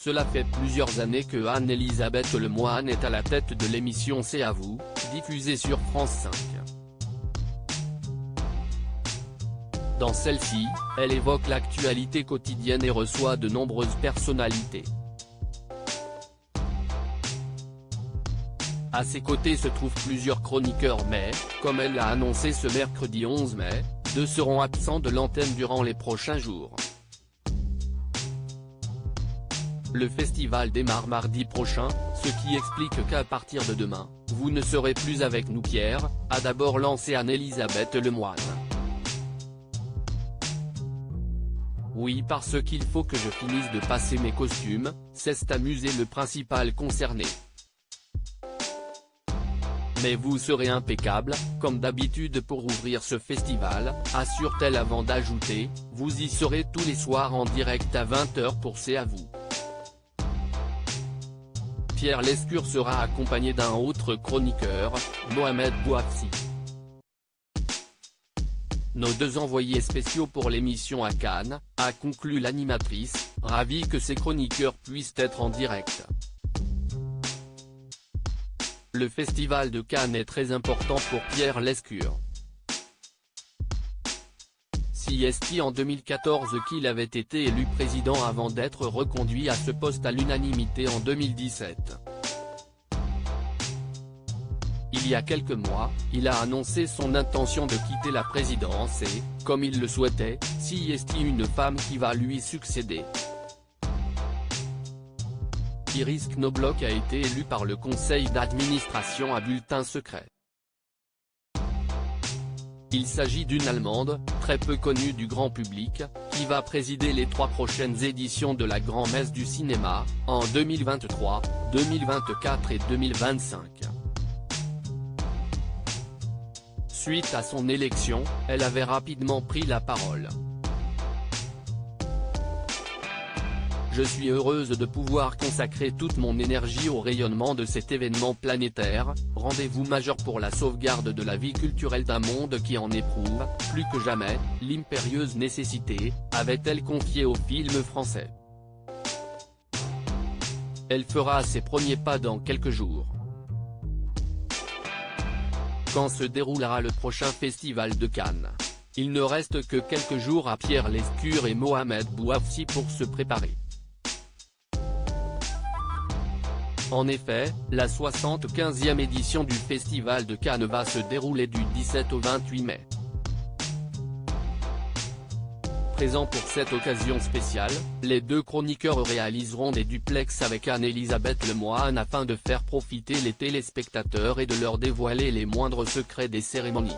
Cela fait plusieurs années que Anne-Elisabeth Lemoine est à la tête de l'émission C'est à vous, diffusée sur France 5. Dans celle-ci, elle évoque l'actualité quotidienne et reçoit de nombreuses personnalités. À ses côtés se trouvent plusieurs chroniqueurs mais, comme elle l'a annoncé ce mercredi 11 mai, deux seront absents de l'antenne durant les prochains jours. Le festival démarre mardi prochain, ce qui explique qu'à partir de demain, vous ne serez plus avec nous. Pierre, a d'abord lancé Anne-Elisabeth Lemoine. Oui, parce qu'il faut que je finisse de passer mes costumes, s'est amusé le principal concerné. Mais vous serez impeccable, comme d'habitude pour ouvrir ce festival, assure-t-elle avant d'ajouter, vous y serez tous les soirs en direct à 20 h pour C'est à vous. Pierre Lescure sera accompagné d'un autre chroniqueur, Mohamed Bouafsi. Nos deux envoyés spéciaux pour l'émission à Cannes, a conclu l'animatrice, ravie que ces chroniqueurs puissent être en direct. Le festival de Cannes est très important pour Pierre Lescure. Si est en 2014 qu'il avait été élu président avant d'être reconduit à ce poste à l'unanimité en 2017. Il y a quelques mois, il a annoncé son intention de quitter la présidence et, comme il le souhaitait, si est une femme qui va lui succéder. Iris Knobloch a été élue par le conseil d'administration à bulletin secret. Il s'agit d'une Allemande, très peu connue du grand public, qui va présider les 3 prochaines éditions de la Grand-Messe du cinéma, en 2023, 2024 et 2025. Suite à son élection, elle avait rapidement pris la parole. Je suis heureuse de pouvoir consacrer toute mon énergie au rayonnement de cet événement planétaire, rendez-vous majeur pour la sauvegarde de la vie culturelle d'un monde qui en éprouve, plus que jamais, l'impérieuse nécessité, avait-elle confié au film français. Elle fera ses premiers pas dans quelques jours. Quand se déroulera le prochain festival de Cannes? Il ne reste que quelques jours à Pierre Lescure et Mohamed Bouafsi pour se préparer. En effet, la 75e édition du Festival de Cannes va se dérouler du 17 au 28 mai. Présents pour cette occasion spéciale, les deux chroniqueurs réaliseront des duplex avec Anne-Elisabeth Lemoine afin de faire profiter les téléspectateurs et de leur dévoiler les moindres secrets des cérémonies.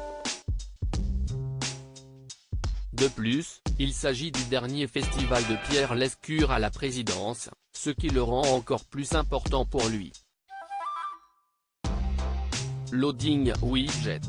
De plus, il s'agit du dernier festival de Pierre Lescure à la présidence, ce qui le rend encore plus important pour lui. Loading Widget.